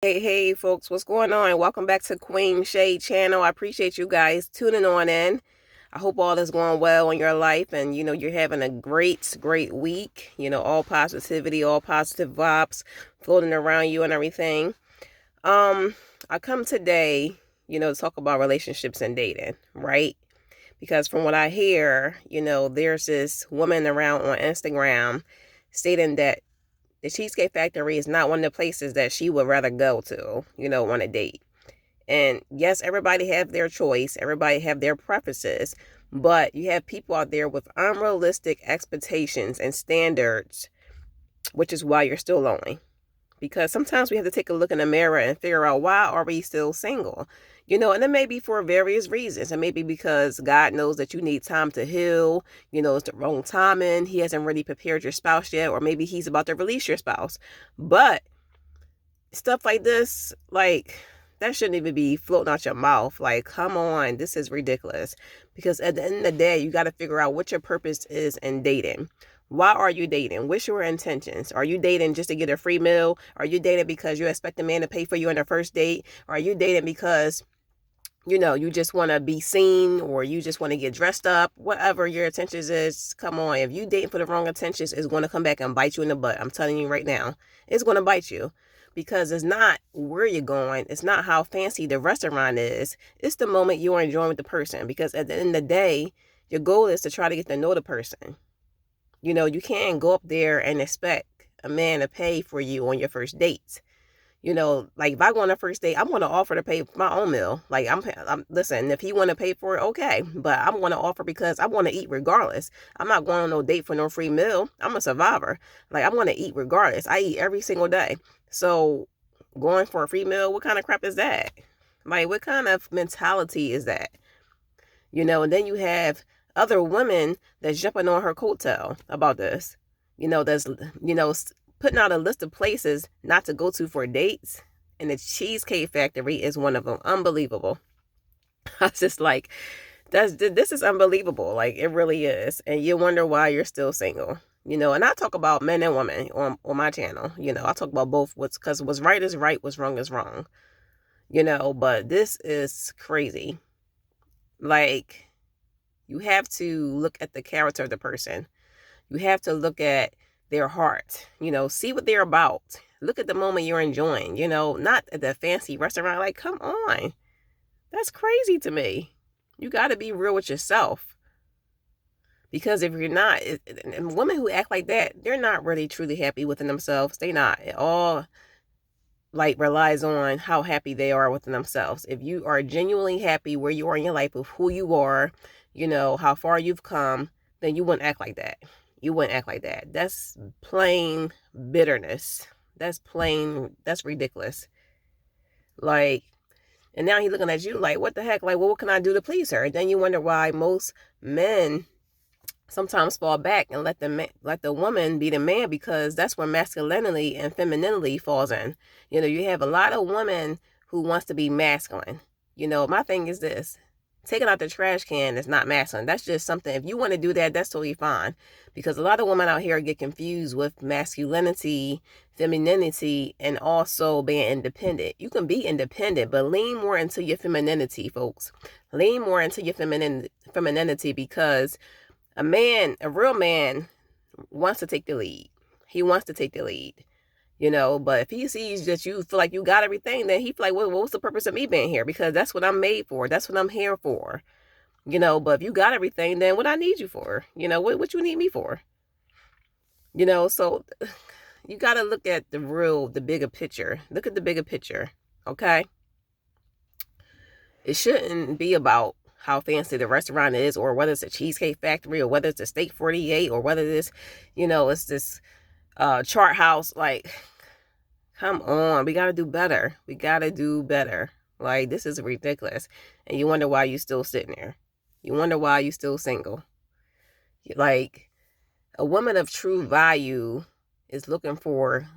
Hey, folks, what's going on? Welcome back to Queen Shade channel. I appreciate you guys tuning on in. I hope all is going well in your life and, you're having a great week. All positivity, all positive vibes floating around you and everything. I come today, to talk about relationships and dating, right? Because from what I hear, there's this woman around on Instagram stating that the Cheesecake Factory is not one of the places that she would rather go to, on a date. And yes, everybody have their choice. Everybody have their preferences. But you have people out there with unrealistic expectations and standards, which is why you're still lonely. Because sometimes we have to take a look in the mirror and figure out, why are we still single? And it may be for various reasons. It may be because God knows that you need time to heal. It's the wrong timing. He hasn't really prepared your spouse yet, or maybe he's about to release your spouse. But stuff like this, that shouldn't even be floating out your mouth. Like, come on, this is ridiculous. Because at the end of the day, you got to figure out what your purpose is in dating. Why are you dating? What's your intentions? Are you dating just to get a free meal? Are you dating because you expect a man to pay for you on the first date? Or are you dating because, you just want to be seen, or you just want to get dressed up? Whatever your intentions is, come on. If you dating for the wrong intentions, it's going to come back and bite you in the butt. I'm telling you right now. It's going to bite you. Because it's not where you're going. It's not how fancy the restaurant is. It's the moment you're enjoying with the person. Because at the end of the day, your goal is to try to get to know the person. You can't go up there and expect a man to pay for you on your first date. Like, if I go on a first date, I'm going to offer to pay for my own meal. Like, listen, if he want to pay for it, okay. But I'm going to offer because I want to eat regardless. I'm not going on no date for no free meal. I'm a survivor. Like, I'm going to eat regardless. I eat every single day. So going for a free meal, what kind of crap is that? Like, what kind of mentality is that? And then you have other women that's jumping on her coattail about this. That's, putting out a list of places not to go to for dates. And the Cheesecake Factory is one of them. Unbelievable. I was just like, this is unbelievable. Like, it really is. And you wonder why you're still single. And I talk about men and women on my channel. I talk about both, because what's right is right, what's wrong is wrong. But this is crazy. Like, you have to look at the character of the person. You have to look at their heart, see what they're about. Look at the moment you're enjoying, not at the fancy restaurant. Like, come on. That's crazy to me. You got to be real with yourself. Because if you're not, and women who act like that, they're not really truly happy within themselves. They not. It all relies on how happy they are within themselves. If you are genuinely happy where you are in your life, with who you are, how far you've come, then you wouldn't act like that. You wouldn't act like that. That's plain bitterness. That's ridiculous. Like, and now he's looking at you like, what the heck? Like, well, what can I do to please her? And then you wonder why most men sometimes fall back and let the woman be the man, because that's where masculinity and femininity falls in. You have a lot of women who wants to be masculine. My thing is this: taking out the trash can is not masculine. That's just something, if you want to do that, that's totally fine. Because a lot of women out here get confused with masculinity, femininity, and also being independent. You can be independent, but lean more into your femininity, folks. Lean more into your femininity, because a real man wants to take the lead. He wants to take the lead. But if he sees that you feel like you got everything, then he feel like, well, what's the purpose of me being here? Because that's what I'm made for. That's what I'm here for. But if you got everything, then what I need you for? What you need me for? So you got to look at the bigger picture. Look at the bigger picture, okay? It shouldn't be about how fancy the restaurant is, or whether it's a Cheesecake Factory, or whether it's a Steak 48, or whether it's, it's this chart house. Like, come on, we got to do better. We got to do better. Like, this is ridiculous. And you wonder why you still sitting there. You wonder why you still single. Like, a woman of true value is looking for,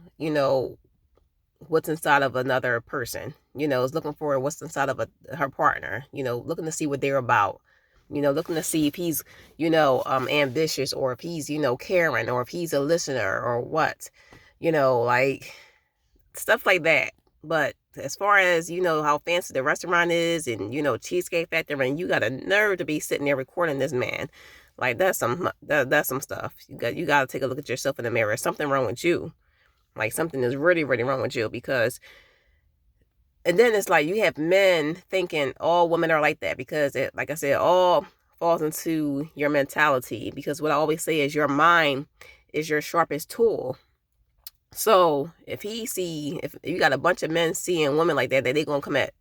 what's inside of another person. Is looking for what's inside of her partner. Looking to see what they're about. Looking to see if he's, ambitious, or if he's, caring, or if he's a listener, or what. Like, stuff like that. But as far as, how fancy the restaurant is and, Cheesecake Factory, and you got a nerve to be sitting there recording this man. Like, that's some stuff. You got to take a look at yourself in the mirror. Something wrong with you. Like, something is really, really wrong with you, because, and then it's like you have men thinking all women are like that, because it, like I said, all falls into your mentality, because what I always say is your mind is your sharpest tool. So if you got a bunch of men seeing women like that, they gonna come at,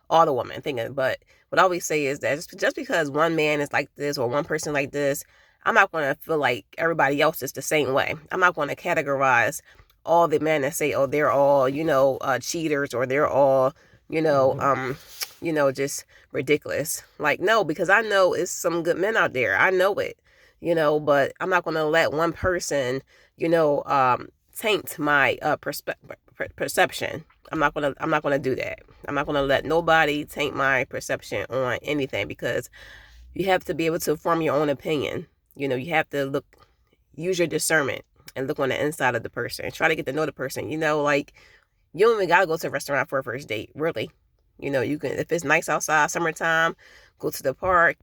all the women thinking. But what I always say is that just because one man is like this or one person like this, I'm not gonna feel like everybody else is the same way. I'm not gonna categorize all the men and say, oh, they're all, cheaters, or they're all, just ridiculous. Like, no, because I know it's some good men out there. I know it, but I'm not gonna let one person, taint my perception. I'm not gonna do that. I'm not gonna let nobody taint my perception on anything, because you have to be able to form your own opinion. You have to use your discernment and look on the inside of the person. Try to get to know the person. Like, you don't even gotta go to a restaurant for a first date, really. You can, if it's nice outside, summertime, go to the park.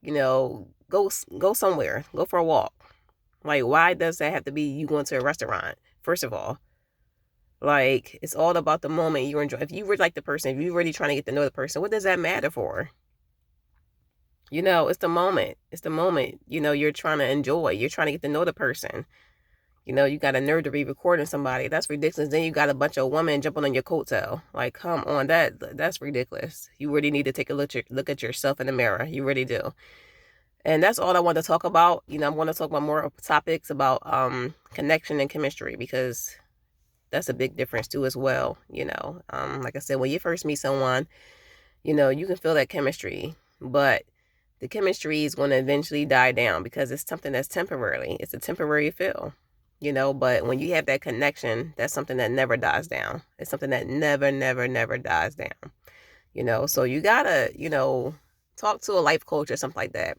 Go somewhere. Go for a walk. Like, why does that have to be you going to a restaurant? First of all, like, it's all about the moment you enjoy. If you really like the person, if you're really trying to get to know the person, what does that matter for? It's the moment. It's the moment, you're trying to enjoy. You're trying to get to know the person. You got a nerve to be recording somebody. That's ridiculous. Then you got a bunch of women jumping on your coattail. Like, come on, that's ridiculous. You really need to take a look at yourself in the mirror. You really do. And that's all I want to talk about. I want to talk about more topics about connection and chemistry, because that's a big difference too as well. Like I said, when you first meet someone, you can feel that chemistry, but the chemistry is going to eventually die down, because it's something that's temporary. It's a temporary feel, but when you have that connection, that's something that never dies down. It's something that never, never, never dies down. So you gotta, talk to a life coach or something like that.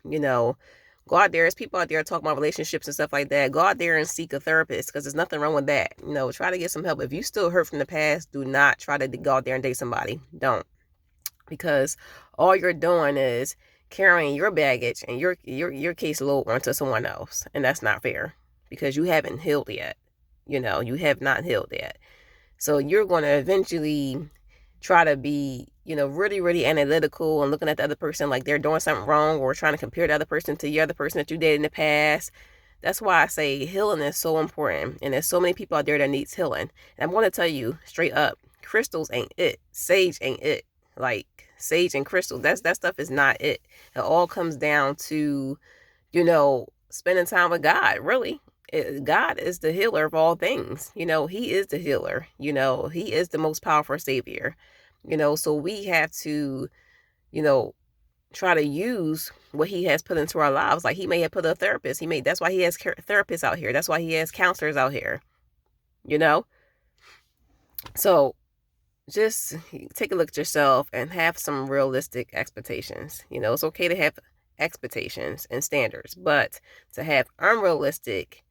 Go out there. There's people out there talking about relationships and stuff like that. Go out there and seek a therapist, because there's nothing wrong with that. Try to get some help. If you still hurt from the past, do not try to go out there and date somebody. Don't. Because all you're doing is carrying your baggage and your caseload onto someone else. And that's not fair, because you haven't healed yet. You have not healed yet. So you're going to eventually try to be, really, really analytical and looking at the other person like they're doing something wrong, or trying to compare the other person to the other person that you dated in the past. That's why I say healing is so important. And there's so many people out there that needs healing. And I'm going to tell you straight up, crystals ain't it. Sage ain't it. Like, sage and crystal, that stuff is not it. It all comes down to, spending time with God, really. God is the healer of all things. He is the healer. He is the most powerful savior. So we have to, try to use what he has put into our lives. Like, he may have put a therapist. That's why he has therapists out here. That's why he has counselors out here. So just take a look at yourself and have some realistic expectations. It's okay to have expectations and standards, but to have unrealistic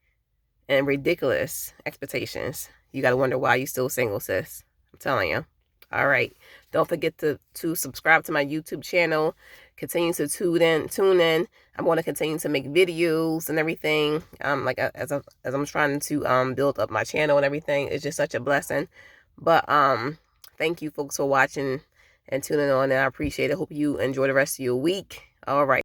and ridiculous expectations, you got to wonder why you still single, sis. I'm telling you. All right. Don't forget to subscribe to my YouTube channel. Continue to tune in. I'm going to continue to make videos and everything. Like, as I'm trying to build up my channel and everything. It's just such a blessing. But thank you folks for watching and tuning on, and I appreciate it. Hope you enjoy the rest of your week. All right.